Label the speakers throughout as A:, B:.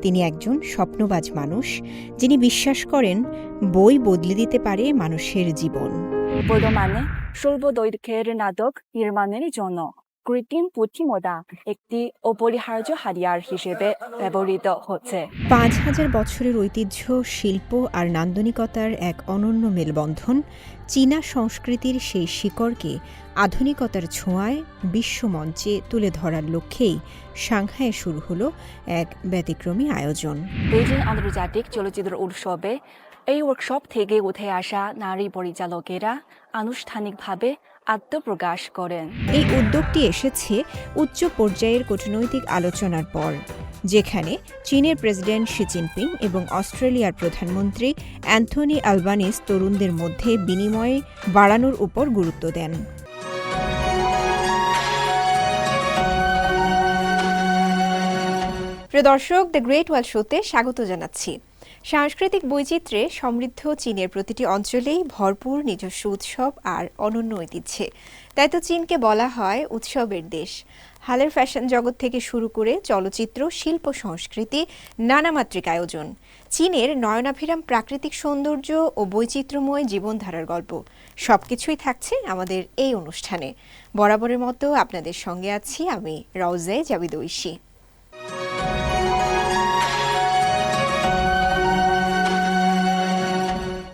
A: তিনি একজন স্বপ্নবাজ মানুষ, যিনি বিশ্বাস করেন বই বদলে দিতে পারে মানুষের জীবন।
B: বর্তমানে স্বল্পদৈর্ঘ্যের নাটক নির্মাণের জন্য কৃত্রিম বুদ্ধিমত্তা একটি অপরিহার্য হাতিয়ার হিসেবে ব্যবহৃত হচ্ছে।
A: ৫,০০০ বছরের ঐতিহ্য, শিল্প আর নান্দনিকতার এক অনন্য মেলবন্ধন চীনা সংস্কৃতির সেই শিকড়কে আধুনিকতার ছোঁয়ায় বিশ্বমঞ্চে তুলে ধরার লক্ষ্যেই সাংহাইয়ে শুরু হলো এক ব্যতিক্রমী আয়োজন।
B: বেইজিং আন্তর্জাতিক চলচ্চিত্র উৎসবে এই ওয়ার্কশপ থেকে উঠে আসা নারী পরিচালকেরা আনুষ্ঠানিকভাবে আত্মপ্রকাশ করেন।
A: এই উদ্যোগটি এসেছে উচ্চ পর্যায়ের কূটনৈতিক আলোচনার পর, যেখানে চীনের প্রেসিডেন্ট শি জিনপিং এবং অস্ট্রেলিয়ার প্রধানমন্ত্রী অ্যান্থনি আলবানিজ তরুণদের মধ্যে বিনিময় বাড়ানোর উপর গুরুত্ব দেন। প্রিয় দর্শক, দ্য গ্রেট ওয়াল শোতে স্বাগত জানাচ্ছি। সাংস্কৃতিক বৈচিত্র্যে সমৃদ্ধ চীনের প্রতিটি অঞ্চলেই ভরপুর নিজস্ব উৎসব আর অনন্য ঐতিহ্যে। তাই তো চীনকে বলা হয় উৎসবের দেশ। হালের ফ্যাশন জগৎ থেকে শুরু করে চলচ্চিত্র, শিল্প, সংস্কৃতি, নানামাত্রিক আয়োজন, চীনের নয়নাভিরাম প্রাকৃতিক সৌন্দর্য ও বৈচিত্র্যময় জীবনধারার গল্প সবকিছুই থাকছে আমাদের এই অনুষ্ঠানে। বরাবরের মতো আপনাদের সঙ্গে আছি আমি রওজে জাবিদ ঐশী।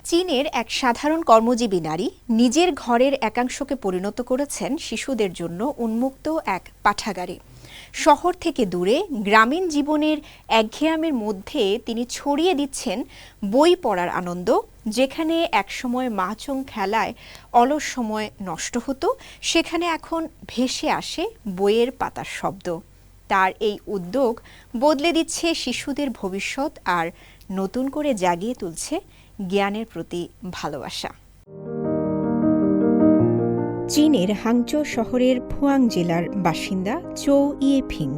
A: চীনের এক সাধারণ কর্মজীবী নারী নিজের ঘরের একাংশকে পরিণত করেছেন শিশুদের জন্য উন্মুক্ত এক পাঠাগারে। শহর থেকে দূরে গ্রামীণ জীবনের একঘেয়ামির মধ্যে তিনি ছড়িয়ে দিচ্ছেন বই পড়ার আনন্দ। যেখানে একসময় মাচং খেলায় অলস সময় নষ্ট হতো, সেখানে এখন ভেসে আসে বইয়ের পাতার শব্দ। তার এই উদ্যোগ বদলে দিচ্ছে শিশুদের ভবিষ্যৎ আর নতুন করে জাগিয়ে তুলছে জ্ঞানের প্রতি ভালোবাসা। চীনের হাংচৌ শহরের ফুয়াং জেলার বাসিন্দা চৌ ইয়েফিং,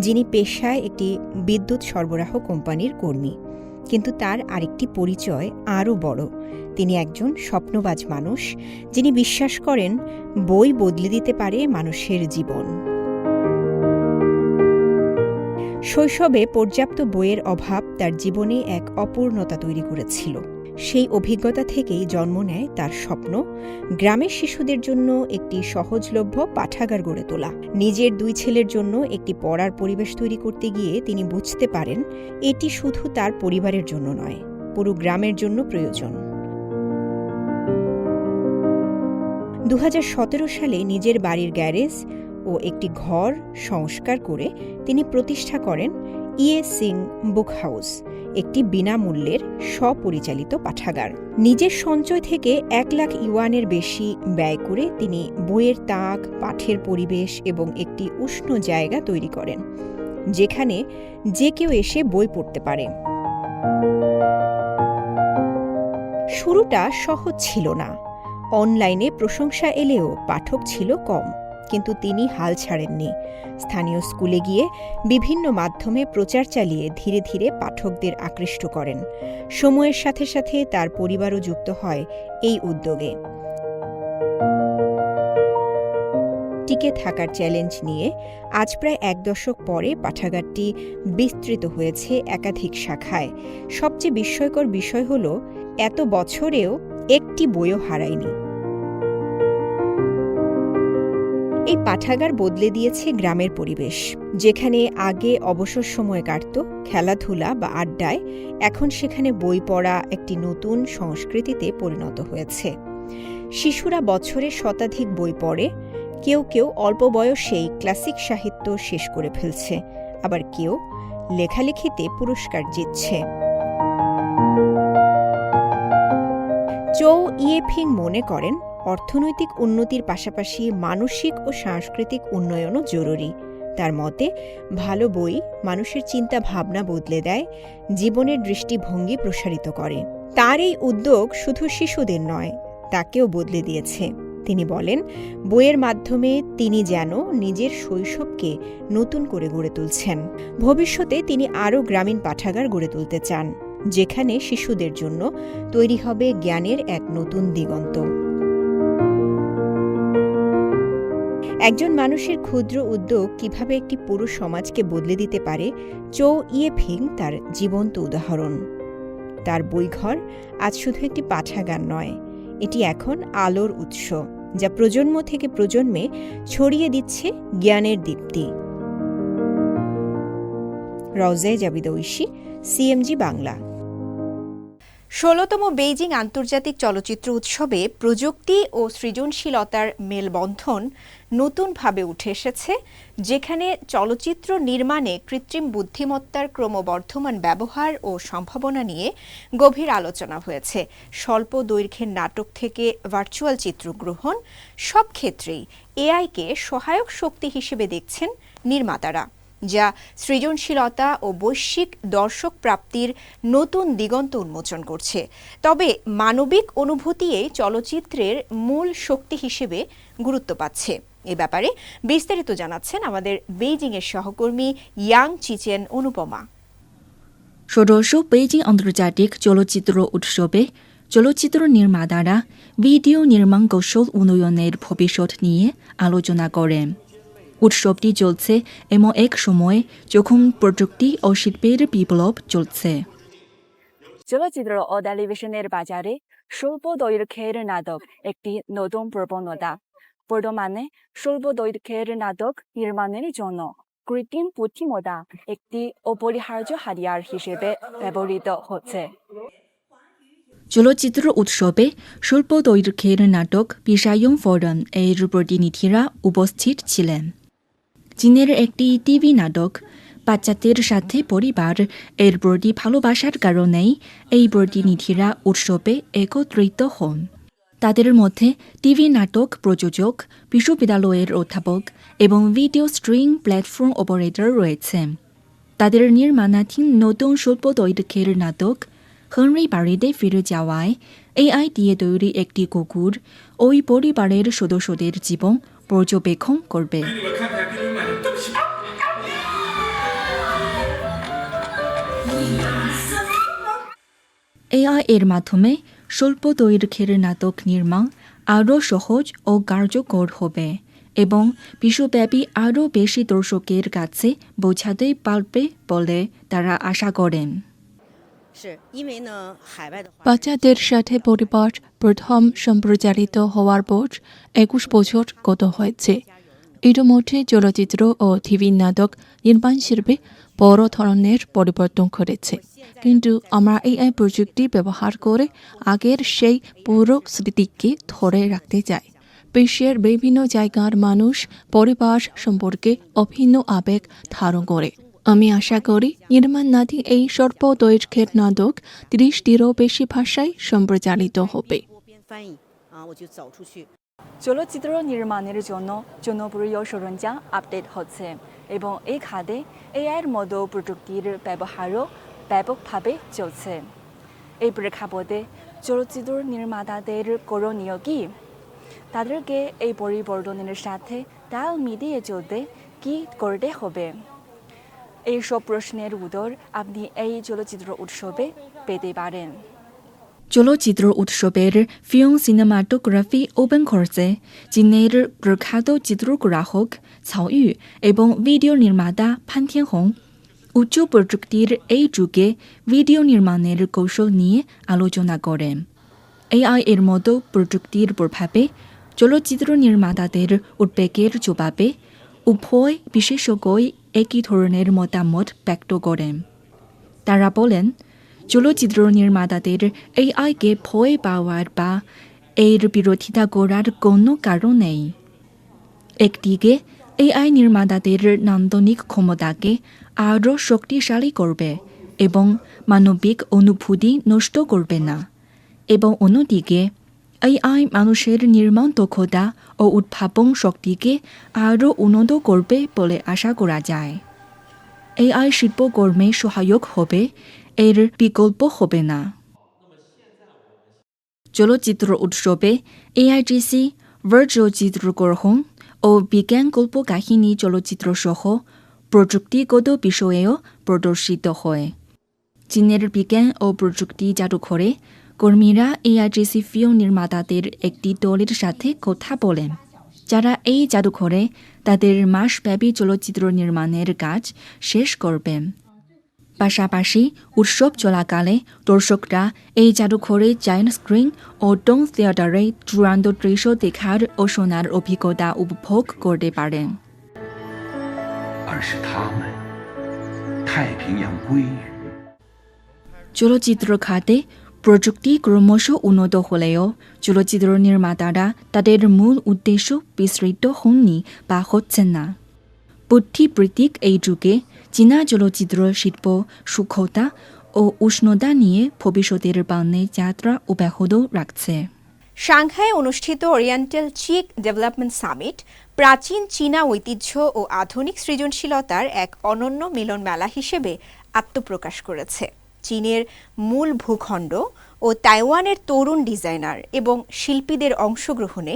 A: যিনি পেশায় একটি বিদ্যুৎ সরবরাহ কোম্পানির কর্মী। কিন্তু তার আরেকটি পরিচয় আরও বড়। তিনি একজন স্বপ্নবাজ মানুষ, যিনি বিশ্বাস করেন বই বদলে দিতে পারে মানুষের জীবন। শৈশবে পর্যাপ্ত বইয়ের অভাব তার জীবনে এক অপূর্ণতা তৈরি করেছিল। সেই অভিজ্ঞতা থেকেই জন্ম নেয় তার স্বপ্ন, গ্রামের শিশুদের জন্য একটি সহজলভ্য পাঠাগার গড়ে তোলা। নিজের 2 ছেলের জন্য একটি পড়ার পরিবেশ তৈরি করতে গিয়ে তিনি বুঝতে পারেন এটি শুধু তার পরিবারের জন্য নয়, পুরো গ্রামের জন্য প্রয়োজন। 2017 সালে নিজের বাড়ির গ্যারেজ ও একটি ঘর সংস্কার করে তিনি প্রতিষ্ঠা করেন ইয়ে সিং বুক হাউস, একটি বিনামূল্যের স্বপরিচালিত পাঠাগার। নিজের সঞ্চয় থেকে 1 লাখ ইউয়ানের বেশি ব্যয় করে তিনি বইয়ের তাক, পাঠের পরিবেশ এবং একটি উষ্ণ জায়গা তৈরি করেন, যেখানে যে কেউ এসে বই পড়তে পারে। শুরুটা সহজ ছিল না। অনলাইনে প্রশংসা এলেও পাঠক ছিল কম, কিন্তু তিনি হাল ছাড়েননি। স্থানীয় স্কুলে গিয়ে বিভিন্ন মাধ্যমে প্রচার চালিয়ে ধীরে ধীরে পাঠকদের আকৃষ্ট করেন। সময়ের সাথে সাথে তার পরিবারও যুক্ত হয় এই উদ্যোগে। টিকে থাকার চ্যালেঞ্জ নিয়ে আজ প্রায় 1 দশক পরে পাঠাগারটি বিস্তৃত হয়েছে একাধিক শাখায়। সবচেয়ে বিস্ময়কর বিষয় হল এত বছরেও একটি বইও হারায়নি। এই পাঠাগার বদলে দিয়েছে গ্রামের পরিবেশ। যেখানে আগে অবসর সময় কাটত খেলাধুলা বা আড্ডায়, এখন সেখানে বই পড়া একটি নতুন সংস্কৃতিতে পরিণত হয়েছে। শিশুরা বছরে শতাধিক বই পড়ে। কেউ কেউ অল্প বয়সেই ক্লাসিক সাহিত্য শেষ করে ফেলছে, আবার কেউ লেখালেখিতে পুরস্কার জিতছে। চৌ ইয়েফিং মনে করেন অর্থনৈতিক উন্নতির পাশাপাশি মানসিক ও সাংস্কৃতিক উন্নয়নও জরুরি। তার মতে ভালো বই মানুষের চিন্তা ভাবনা বদলে দেয়, জীবনের দৃষ্টিভঙ্গি প্রসারিত করে। তার এই উদ্যোগ শুধু শিশুদের নয়, তাকেও বদলে দিয়েছে। তিনি বলেন বইয়ের মাধ্যমে তিনি যেন নিজের শৈশবকে নতুন করে গড়ে তুলছেন। ভবিষ্যতে তিনি আরও গ্রামীণ পাঠাগার গড়ে তুলতে চান, যেখানে শিশুদের জন্য তৈরি হবে জ্ঞানের এক নতুন দিগন্ত। একজন মানুষের ক্ষুদ্র উদ্যোগ কিভাবে একটি পুরো সমাজকে বদলে দিতে পারে, চৌ ইয়ে-ফিং তার জীবন্ত উদাহরণ। তার বইঘর আজ শুধু একটি পাঠাগার নয়, এটি এখন আলোর উৎস, যা প্রজন্ম থেকে প্রজন্মে ছড়িয়ে দিচ্ছে জ্ঞানের দীপ্তি। রওজে জাবিদ ঐশী, সিএমজি বাংলা। ১৬তম বেইজিং আন্তর্জাতিক চলচ্চিত্র উৎসবে প্রযুক্তি ও সৃজনশীলতার মেলবন্ধন নতুনভাবে উঠে এসেছে, যেখানে চলচ্চিত্র নির্মাণে কৃত্রিম বুদ্ধিমত্তার ক্রমবর্ধমান ব্যবহার ও সম্ভাবনা নিয়ে গভীর আলোচনা হয়েছে। স্বল্প দৈর্ঘ্যের নাটক থেকে ভার্চুয়াল চিত্রগ্রহণ, সব ক্ষেত্রেই এআইকে সহায়ক শক্তি হিসেবে দেখছেন নির্মাতারা, যা সৃজনশীলতা ও বৈশ্বিক দর্শক প্রাপ্তির নতুন দিগন্ত উন্মোচন করছে। তবে মানবিক অনুভূতিই চলচ্চিত্রের মূল শক্তি হিসেবে গুরুত্ব পাচ্ছে। এ ব্যাপারে বিস্তারিত জানাচ্ছেন আমাদের বেইজিংয়ের সহকর্মী ইয়াং চিচেন অনুপমা।
B: ১৭শ বেইজিং আন্তর্জাতিক চলচ্চিত্র উৎসবে চলচ্চিত্র নির্মাতারা ভিডিও নির্মাণ কৌশল উন্নয়নের ভবিষ্যৎ নিয়ে আলোচনা করেন। উৎসবটি চলছে এমন এক সময়ে যখন প্রযুক্তি ও শিল্পের বিপ্লব চলছে। চলচ্চিত্র ও টেলিভিশনের বাজারে স্বল্প দৈর্ঘ্যের নাটক একটি নতুন প্রবণতা। বর্তমানে স্বল্প দৈর্ঘ্যের নাটক নির্মাণের জন্য কৃত্রিম বুদ্ধিমত্তা একটি অপরিহার্য হাতিয়ার হিসেবে ব্যবহৃত হচ্ছে। চলচ্চিত্র উৎসবে স্বল্প দৈর্ঘ্যের নাটক বিষায়ং ফোরাম এর প্রতিনিধিরা উপস্থিত ছিলেন। চীনের একটি টিভি নাটক বাচ্চাদের সাথে পরিবার এর প্রতি ভালোবাসার কারণেই এই প্রতিনিধিরা উৎসবে একত্রিত হন। তাদের মধ্যে টিভি নাটক প্রযোজক, বিশ্ববিদ্যালয়ের অধ্যাপক এবং ভিডিও স্ট্রিম প্ল্যাটফর্ম অপারেটর রয়েছে। তাদের নির্মাণাধীন নতুন স্বল্প দৈর্ঘ্যের নাটক হেনরি বাড়িতে ফিরে যাওয়ায় এআই দিয়ে তৈরি একটি কুকুর ওই পরিবারের সদস্যদের জীবন পর্যবেক্ষণ করবে। এআই এর মাধ্যমে স্বল্প দৈর্ঘ্যের নাটক নির্মাণ আরও সহজ ও কার্যকর হবে এবং বিশ্বব্যাপী আরও বেশি দর্শকের কাছে পৌঁছাতে পারবে বলে তারা আশা করেন।
C: বাচ্চাদের সাথে পরিবার প্রথম সম্প্রচারিত হওয়ার পর ২১ বছর গত হয়েছে। ইতিমধ্যে চলচ্চিত্র ও টিভি নাটক নির্মাণ শিল্পে বড় ধরনের পরিবর্তন ঘটেছে, কিন্তু আমরা এআই প্রযুক্তি ব্যবহার করে আগের সেই পুরো স্মৃতিকে ধরে রাখতে চাই। বিশ্বের বিভিন্ন জায়গার মানুষ পরিবার সম্পর্কে অভিন্ন আবেগ ধারণ করে। আমি আশা করি নির্মাণাধীন এই স্বল্প দৈর্ঘ্যের নাটক ৩০টিরও বেশি ভাষায় সম্প্রচারিত হবে।
B: চলচ্চিত্র নির্মাণের জন্য জনপ্রিয় সরঞ্জাম আপডেট হচ্ছে এবং এই খাতে এআইয়ের মতো প্রযুক্তির ব্যবহারও ব্যাপকভাবে চলছে। এই প্রেক্ষাপটে চলচ্চিত্র নির্মাতাদের করণীয় কি? তাদেরকে এই পরিবর্তনের সাথে তাল মিলিয়ে চলতে কি করতে হবে? এই সব প্রশ্নের উত্তর আপনি এই চলচ্চিত্র উৎসবে পেতে পারেন। চলচ্চিত্র উৎসবের ফিল্ম সিনেমাটোগ্রাফি ওপেন কোর্সে চীনের প্রখ্যাত চিত্রগ্রাহক ছাও ইউ এবং ভিডিও নির্মাতা ফান টিয়ানহং উচ্চ প্রযুক্তির এই যুগে ভিডিও নির্মাণের কৌশল নিয়ে আলোচনা করেন। এআই এর মতো প্রযুক্তির প্রভাবে চলচ্চিত্র নির্মাতাদের উদ্বেগের জবাবে উভয় বিশেষজ্ঞই একই ধরনের মতামত ব্যক্ত করেন। তারা বলেন, চলচ্চিত্র নির্মাতাদের এআইকে ভয় পাওয়ার বা এর বিরোধিতা করার কোনো কারণ নেই। একদিকে এআই নির্মাতাদের নান্দনিক ক্ষমতাকে আরও শক্তিশালী করবে এবং মানবিক অনুভূতি নষ্ট করবে না, এবং অন্যদিকে এআই মানুষের নির্মাণ দক্ষতা ও উদ্ভাবন শক্তিকে আরও উন্নত করবে বলে আশা করা যায়। এআই শিল্পকর্মে সহায়ক হবে, এর বিকল্প হবে না। চলচ্চিত্র উৎসবে এআইজিসি, ভার্চুয়াল চিত্রগ্রহণ ও বিজ্ঞান গল্প কাহিনী চলচ্চিত্র সহ প্রযুক্তিগত বিষয়েও প্রদর্শিত হয়। চীনের বিজ্ঞান ও প্রযুক্তি জাদুঘরে কর্মীরা এআইজিসি ফিল্ম নির্মাতাদের একটি দলের সাথে কথা বলেন। যারা এই জাদুঘরে তাদের মাসব্যাপী চলচ্চিত্র নির্মাণের কাজ শেষ করবেন। পাশাপাশি উৎসব চলাকালে দর্শকরা এই জাদুঘরে জায়ান্ট স্ক্রিন ও ডোম থিয়েটারে চূড়ান্ত দৃশ্য দেখার ও শোনার অভিজ্ঞতা উপভোগ করতে পারেন।
D: 而是他们太平洋鲑鱼。
B: চলচ্চিত্র খাতে প্রযুক্তি ক্রমশ উন্নত হলেও চলচ্চিত্র নির্মাতারা তাদের মূল উদ্দেশ্য বিস্মৃত হননি বা হচ্ছেন না। বুদ্ধিবৃত্তিক এই যুগে চীনা চলচ্চিত্র শিল্প সূক্ষ্মতা ও উষ্ণতা নিয়ে ভবিষ্যতের বাণে যাত্রা অব্যাহত রাখছে।
A: সাংহাইয়ে অনুষ্ঠিত ওরিয়েন্টাল চিক ডেভেলপমেন্ট সামিট প্রাচীন চীনা ঐতিহ্য ও আধুনিক সৃজনশীলতার এক অনন্য মিলন মেলা হিসেবে আত্মপ্রকাশ করেছে। চীনের মূল ভূখণ্ড ও তাইওয়ানের তরুণ ডিজাইনার এবং শিল্পীদের অংশগ্রহণে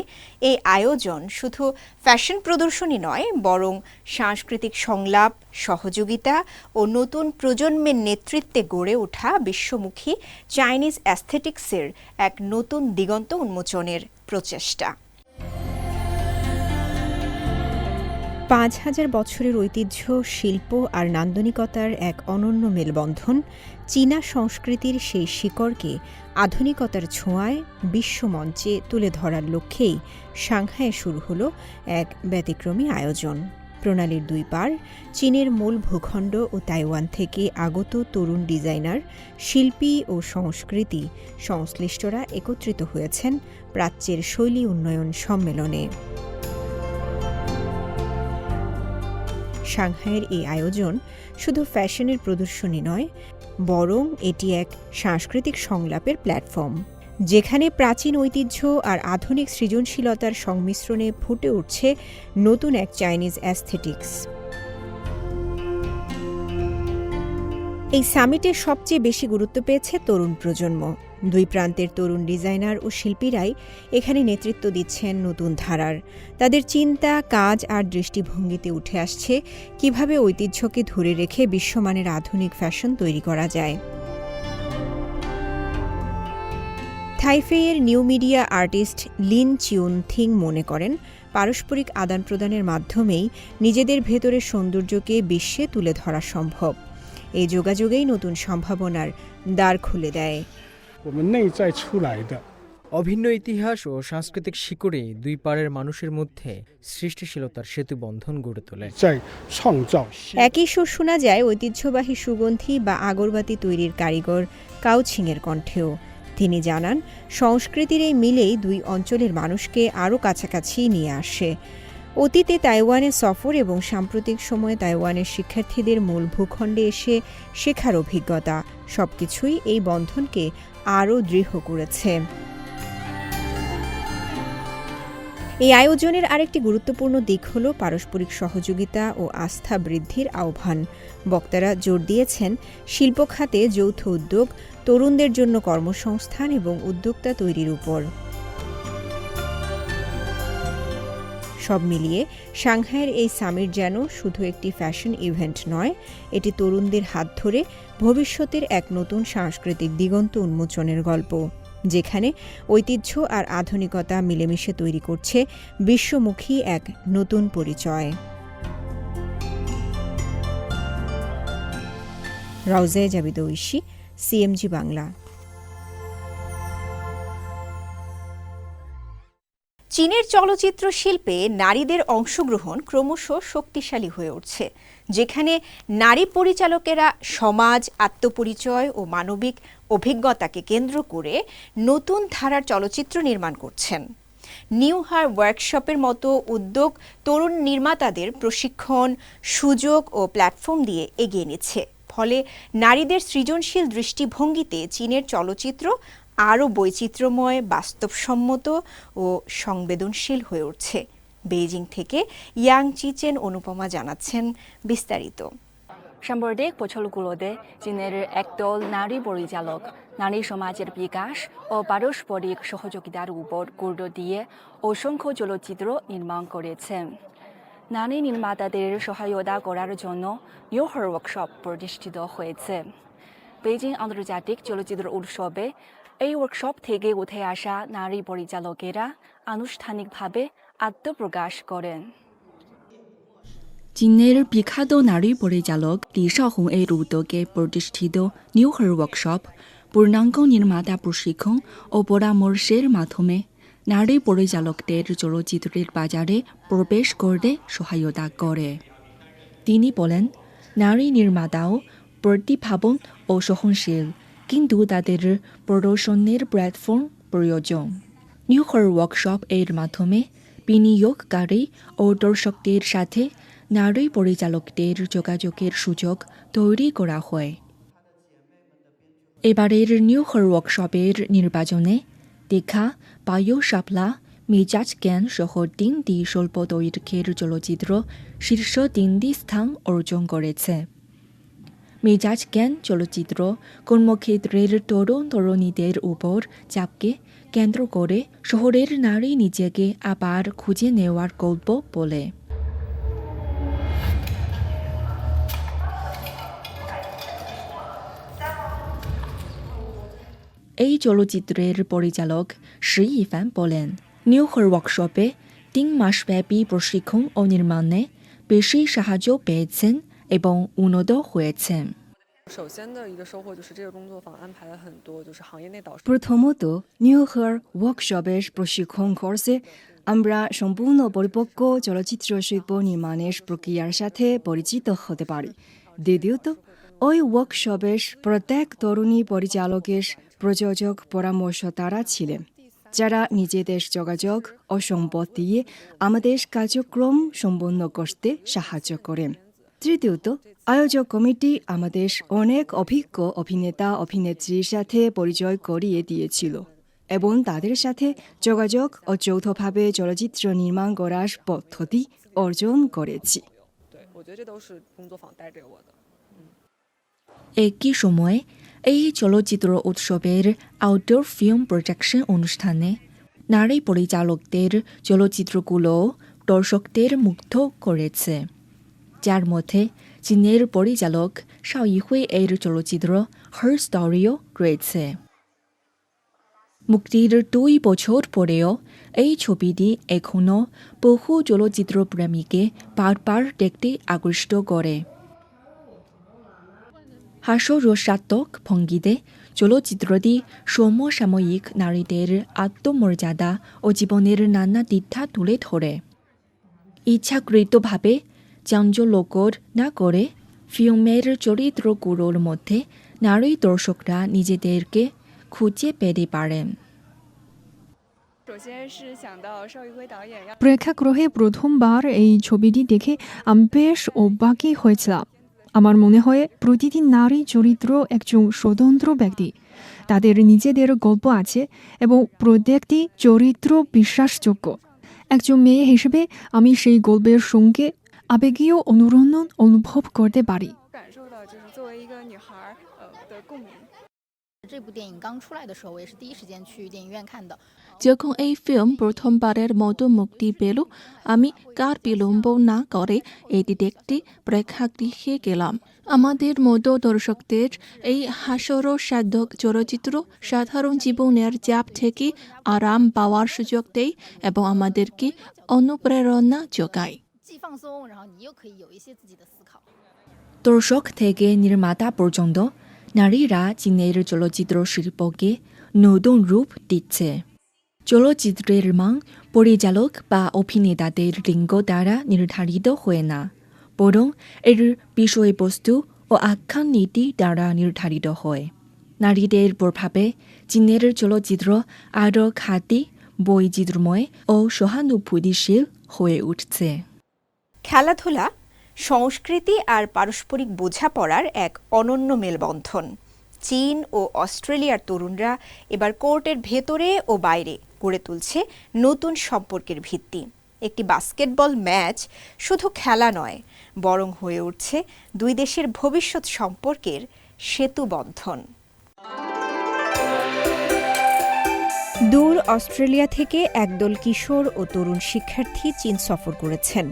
A: এই আয়োজন শুধু ফ্যাশন প্রদর্শনী নয়, বরং সাংস্কৃতিক সংলাপ, সহযোগিতা ও নতুন প্রজন্মের নেতৃত্বে গড়ে ওঠা বিশ্বমুখী চাইনিজ অ্যাস্থেটিক্সের এক নতুন দিগন্ত উন্মোচনের প্রচেষ্টা। ৫,০০০ বছরের ঐতিহ্য, শিল্প আর নান্দনিকতার এক অনন্য মেলবন্ধন চীনা সংস্কৃতির সেই শিকড়কে আধুনিকতার ছোঁয়ায় বিশ্বমঞ্চে তুলে ধরার লক্ষ্যেই সাংহাইয়ে শুরু হলো এক ব্যতিক্রমী আয়োজন। প্রণালীর দুই পার চীনের মূল ভূখণ্ড ও তাইওয়ান থেকে আগত তরুণ ডিজাইনার, শিল্পী ও সংস্কৃতি সংশ্লিষ্টরা একত্রিত হয়েছেন প্রাচ্যের শৈলী উন্নয়ন সম্মেলনে। সাংহাইয়ের এই আয়োজন শুধু ফ্যাশনের প্রদর্শনী নয়, বরং এটি এক সাংস্কৃতিক সংলাপের প্ল্যাটফর্ম, যেখানে প্রাচীন ঐতিহ্য আর আধুনিক সৃজনশীলতার সংমিশ্রণে ফুটে উঠছে নতুন এক চাইনিজ অ্যাস্থেটিক্স। এই সামিটে সবচেয়ে বেশি গুরুত্ব পেয়েছে তরুণ প্রজন্ম। দুই প্রান্তের তরুণ ডিজাইনার ও শিল্পীরাই এখানে নেতৃত্ব দিচ্ছেন নতুন ধারার। তাদের চিন্তা, কাজ আর দৃষ্টিভঙ্গিতে উঠে আসছে কিভাবে ঐতিহ্যকে ধরে রেখে বিশ্বমানের আধুনিক ফ্যাশন তৈরি করা যায়। থাইফেইয়ের new media artist Lin Chiun Thing মনে করেন, পারস্পরিক আদান প্রদানের মাধ্যমেই নিজেদের ভেতরের সৌন্দর্যকে বিশ্বে তুলে ধরা সম্ভব। এই যোগাযোগেই নতুন সম্ভাবনার দ্বার খুলে দেয়।
E: অভিন্ন ইতিহাস ও সাংস্কৃতিক শিকড়ে দুই পাড়ের মানুষের মধ্যে সৃষ্টিশীলতার সেতু বন্ধন গড়ে তোলে।
A: একই সুর শোনা যায় ঐতিহ্যবাহী সুগন্ধি বা আগরবাতি তৈরির কারিগর কাউছিংয়ের কণ্ঠেও। তিনি জানান, সংস্কৃতির এই মিলেই দুই অঞ্চলের মানুষকে আরও কাছাকাছি নিয়ে আসে। অতীতে তাইওয়ানে সফর এবং সাম্প্রতিক সময়ে তাইওয়ানের শিক্ষার্থীদের মূল ভূখণ্ডে এসে শেখার অভিজ্ঞতা সবকিছুই এই বন্ধনকে আরও দৃঢ় করেছে। এই আয়োজনের আরেকটি গুরুত্বপূর্ণ দিক হল পারস্পরিক সহযোগিতা ও আস্থা বৃদ্ধির আহ্বান। বক্তারা জোর দিয়েছেন শিল্প খাতে যৌথ উদ্যোগ, তরুণদের জন্য কর্মসংস্থান এবং উদ্যোক্তা তৈরির উপর। সব মিলিয়ে সাংহাইয়ের এই সামিট যেন শুধু একটি ফ্যাশন ইভেন্ট নয়, এটি তরুণদের হাত ধরে ভবিষ্যতের এক নতুন সাংস্কৃতিক দিগন্ত উন্মোচনের গল্প, যেখানে ঐতিহ্য আর আধুনিকতা মিলেমিশে তৈরি করছে বিশ্বমুখী এক নতুন পরিচয়। রাউজায়ে জাবিদ ঐশী, সিএমজি বাংলা। চীনের চলচ্চিত্র শিল্পে নারীদের অংশগ্রহণ ক্রমশ শক্তিশালী হয়ে উঠছে, যেখানে নারী পরিচালকেরা সমাজ, আত্মপরিচয় ও মানবিক অভিজ্ঞতাকে কেন্দ্র করে নতুন ধারার চলচ্চিত্র নির্মাণ করছেন। নিউ হার ওয়ার্কশপের মতো উদ্যোগ তরুণ নির্মাতাদের প্রশিক্ষণ, সুযোগ ও প্ল্যাটফর্ম দিয়ে এগিয়ে নিচ্ছে। ফলে নারীদের সৃজনশীল দৃষ্টিভঙ্গিতে চীনের চলচ্চিত্র আরও বৈচিত্র্যময়, বাস্তবসম্মত ও সংবেদনশীল হয়ে উঠছে। বেইজিং থেকে ইয়াং চিচেন অনুপমা জানাচ্ছেন বিস্তারিত।
B: সাম্প্রতিক বছরগুলোতে চীনের একদল নারী পরিচালক নারী সমাজের বিকাশ ও পারস্পরিক সহযোগিতার উপর গুরুত্ব দিয়ে অসংখ্য চলচ্চিত্র নির্মাণ করেছেন। নারী নির্মাতাদের সহায়তা করার জন্য নিউ হার ওয়ার্কশপ প্রতিষ্ঠিত হয়েছে। বেইজিং আন্তর্জাতিক চলচ্চিত্র উৎসবে এই ওয়ার্কশপ থেকে উঠে আসা নারী পরিচালকেরা আনুষ্ঠানিকভাবে আত্মপ্রকাশ করেন।
F: চীনের বিখ্যাত নারী পরিচালক লি শাওহং-এর উদ্যোগে প্রতিষ্ঠিত নিউ হার ওয়ার্কশপ পূর্ণাঙ্গ নির্মাতা প্রশিক্ষণ ও পরামর্শের মাধ্যমে নারী পরিচালকদের চলচ্চিত্রের বাজারে প্রবেশ করতে সহায়তা করে। তিনি বলেন, নারী নির্মাতাও প্রতিভাবান ও সহনশীল, কিন্তু তাদের প্রদর্শনের প্ল্যাটফর্ম প্রয়োজন। নিউ হার ওয়ার্কশপ এর মাধ্যমে বিনিয়োগকারী ও দর্শকদের সাথে নারী পরিচালকদের যোগাযোগের সুযোগ তৈরি করা হয়। এবারের নিউ হার ওয়ার্কশপের নির্বাচনে দেখা, বায়ু শাপলা, মেজাজ জ্ঞান সহ 3টি স্বল্প দৈর্ঘ্যের চলচ্চিত্র শীর্ষ 3টি স্থান অর্জন করেছে। মেজাজ জ্ঞান চলচ্চিত্র কর্মক্ষেত্রের তরুণ তরুণীদের উপর চাপকে কেন্দ্র করে শহরের নারী নিজেকে আবার খুঁজে নেওয়ার গল্প বলে। এই চলচ্চিত্রের পরিচালক শ্রী ইফান বলেন, নিউ হার ওয়ার্কশপে 3 মাসব্যাপী প্রশিক্ষণ ও নির্মাণে বেশি সাহায্য পেয়েছেন এবং উন্নত হয়েছেন।
G: প্রথমত, নিউ হার ওয়ার্কশপের প্রশিক্ষণ কোর্সে আমরা সম্পূর্ণ পরিপক্ক চলচ্চিত্র শিল্প নির্মাণের প্রক্রিয়ার সাথে পরিচিত হতে পারি। দ্বিতীয়ত, ওই ওয়ার্কশপের প্রত্যেক তরুণী পরিচালকের প্রযোজক পরামর্শদাতা ছিলেন, যারা নিজেদের যোগাযোগ ও সম্পদ দিয়ে আমাদের কার্যক্রম সম্পন্ন করতে সাহায্য করেন। তৃতীয়ত, আয়োজক কমিটি আমাদের অনেক অভিজ্ঞ অভিনেতা অভিনেত্রীর সাথে পরিচয় করিয়ে দিয়েছিল এবং তাদের সাথে যোগাযোগ ও যৌথভাবে চলচ্চিত্র নির্মাণ করার পদ্ধতি অর্জন করেছি।
F: একই সময়ে এই চলচ্চিত্র উৎসবের আউটডোর ফিল্ম প্রজেকশন অনুষ্ঠানে নারী পরিচালকদের চলচ্চিত্রগুলো দর্শকদের মুগ্ধ করেছে, যার মধ্যে চীনের পরিচালক শাও ইহুই এর চলচ্চিত্র হার স্টোরিও রয়েছে। মুক্তির 2 বছর পরেও এই ছবিটি এখনও বহু চলচ্চিত্র প্রেমীকে বারবার দেখতে আকৃষ্ট করে। হাস্যরসাত্মক ভঙ্গিতে চলচ্চিত্রটি সমসাময়িক নারীদের আত্মমর্যাদা ও জীবনের নানা দিকটা তুলে ধরে। ইচ্ছাকৃতভাবে চাঞ্চল্যকর না করে ফিল্মের চরিত্রগুলোর মধ্যে নারী দর্শকরা নিজেদেরকে খুঁজে পেতে পারেন।
H: প্রেক্ষাগৃহে প্রথমবার এই ছবিটি দেখে আমি বেশ অবাকই হয়েছিলাম। আমার মনে হয় প্রতিটি নারী চরিত্র একজন স্বতন্ত্র ব্যক্তি, তাদের নিজেদের গল্প আছে এবং প্রত্যেকটি চরিত্র বিশ্বাসযোগ্য। একজন মেয়ে হিসেবে আমি সেই গল্পের সঙ্গে আবেগীয় অনুরণন অনুভব করতে পারি।
C: যখন এই ফিল্ম প্রথমবারের মতো মুক্তি পেল, আমি কার বিলম্ব না করে এটি দেখতে প্রেক্ষাগৃহে গেলাম। আমাদের মতো দর্শকদের এই হাস্যরসাত্মক চলচ্চিত্র সাধারণ জীবনের চাপ থেকে আরাম পাওয়ার সুযোগ দেয় এবং আমাদেরকে অনুপ্রেরণা যোগায়।
F: দর্শক থেকে নির্মাতা পর্যন্ত নারীরা চীনের চলচ্চিত্র শিল্পকে নতুন রূপ দিচ্ছে। চলচ্চিত্রের মান পরিচালক বা অভিনেতাদের লিঙ্গ দ্বারা নির্ধারিত হয় না, বরং এর বিষয়বস্তু ও আখ্যান নীতি দ্বারা নির্ধারিত হয়। নারীদের প্রভাবে চীনের চলচ্চিত্র আরও খাঁটি, বৈচিত্র্যময় ও সহানুভূতিশীল হয়ে উঠছে।
A: খেলাধুলা সংস্কৃতি আর পারস্পরিক বোঝাপড়ার এক অনন্য মেলবন্ধন। চীন ও অস্ট্রেলিয়ার তরুণরা এবার কোর্টের ভেতরে ও বাইরে গড়ে তুলছে নতুন সম্পর্কের ভিত্তি। একটি বাস্কেটবল ম্যাচ শুধু খেলা নয়, বরং হয়ে উঠছে দুই দেশের ভবিষ্যৎ সম্পর্কের সেতুবন্ধন। দূর অস্ট্রেলিয়া থেকে একদল কিশোর ও তরুণ শিক্ষার্থী চীন সফর করেছেন।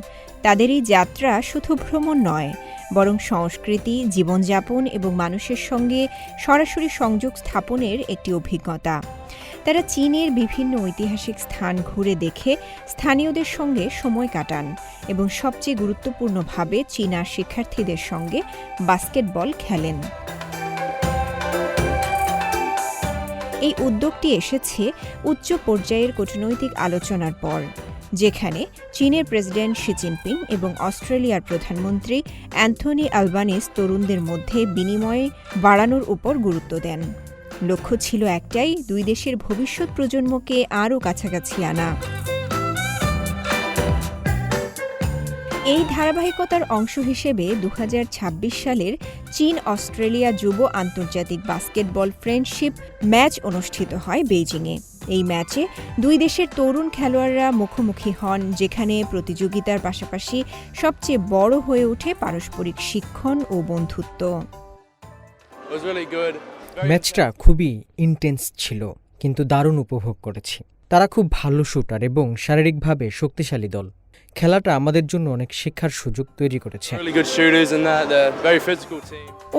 A: তাদের এই যাত্রা শুধু ভ্রমণ নয়, বরং সংস্কৃতি, জীবনযাপন এবং মানুষের সঙ্গে সরাসরি সংযোগ স্থাপনের একটি অভিজ্ঞতা। তারা চীনের বিভিন্ন ঐতিহাসিক স্থান ঘুরে দেখে স্থানীয়দের সঙ্গে সময় কাটান এবং সবচেয়ে গুরুত্বপূর্ণভাবে চীনা শিক্ষার্থীদের সঙ্গে বাস্কেটবল খেলেন। এই উদ্যোগটি এসেছে উচ্চ পর্যায়ের কূটনৈতিক আলোচনার পর, যেখানে চীনের প্রেসিডেন্ট শি জিনপিং এবং অস্ট্রেলিয়ার প্রধানমন্ত্রী অ্যান্থনি অ্যালবানিজ তরুণদের মধ্যে বিনিময় বাড়ানোর উপর গুরুত্ব দেন। লক্ষ্য ছিল একটাই, দুই দেশের ভবিষ্যৎ প্রজন্মকে আরও কাছাকাছি আনা। এই ধারাবাহিকতার অংশ হিসেবে 2026 সালের চীন অস্ট্রেলিয়া যুব আন্তর্জাতিক বাস্কেটবল ফ্রেন্ডশিপ ম্যাচ অনুষ্ঠিত হয় বেইজিংয়ে। এই ম্যাচে দুই দেশের তরুণ খেলোয়াড়রা মুখোমুখি হন, যেখানে প্রতিযোগিতার পাশাপাশি সবচেয়ে বড় হয়ে ওঠে পারস্পরিক শিক্ষণ ও বন্ধুত্ব।
E: ম্যাচটা খুবই ইন্টেন্স ছিল, কিন্তু দারুণ উপভোগ করেছি। তারা খুব ভালো শুটার এবং শারীরিকভাবে শক্তিশালী দল। খেলাটা আমাদের জন্য অনেক শিক্ষার সুযোগ তৈরি করেছে।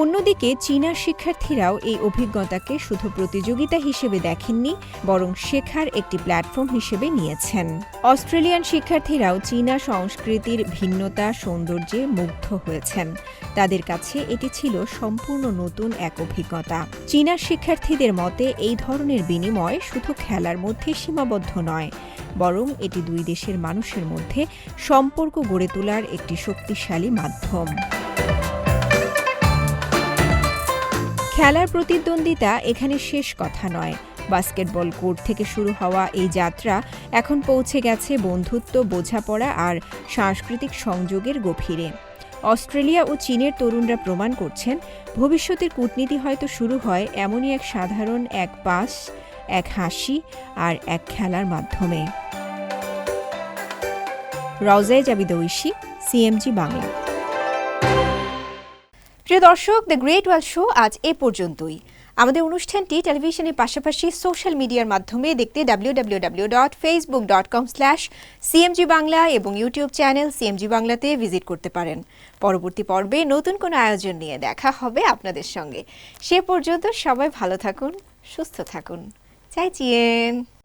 A: অন্যদিকে চীনা শিক্ষার্থীরাও এই অভিজ্ঞতাকে শুধু প্রতিযোগিতা হিসেবে দেখেননি, বরং শেখার একটি প্ল্যাটফর্ম হিসেবে নিয়েছেন। অস্ট্রেলিয়ান শিক্ষার্থীরাও চীনা সংস্কৃতির ভিন্নতা সৌন্দর্যে মুগ্ধ হয়েছেন। তাদের কাছে এটি ছিল সম্পূর্ণ নতুন এক অভিজ্ঞতা। চীনা শিক্ষার্থীদের মতে এই ধরনের বিনিময় শুধু খেলার মধ্যে সীমাবদ্ধ নয়, বরং এটি দুই দেশের মানুষের মধ্যে সম্পর্ক গড়ে তোলার একটি শক্তিশালী মাধ্যম। খেলার প্রতিদ্বন্দ্বিতা এখানে শেষ কথা নয়। বাস্কেটবল কোর্ট থেকে শুরু হওয়া এই যাত্রা এখন পৌঁছে গেছে বন্ধুত্ব, বোঝাপড়া আর সাংস্কৃতিক সংযোগের গভীরে। অস্ট্রেলিয়া ও চীনের তরুণরা প্রমাণ করছেন, ভবিষ্যতের কূটনীতি হয়তো শুরু হয় এমনই এক সাধারণ এক পাস, এক হাসি আর এক খেলার মাধ্যমে। রওজায়ে জাবিদ ঐশী, সিএমজি বাংলা। প্রিয় দর্শক, দ্য গ্রেট ওয়ার্ল্ড শো আজ এ পর্যন্তই। আমাদের অনুষ্ঠানটি টেলিভিশনের পাশাপাশি সোশ্যাল মিডিয়ার মাধ্যমে দেখতে www.facebook.com/cmg বাংলা এবং ইউটিউব চ্যানেল সিএমজি বাংলাতে ভিজিট করতে পারেন। পরবর্তী পর্বে নতুন কোনো আয়োজন নিয়ে দেখা হবে আপনাদের সঙ্গে। সে পর্যন্ত সবাই ভালো থাকুন, সুস্থ থাকুন। 再见。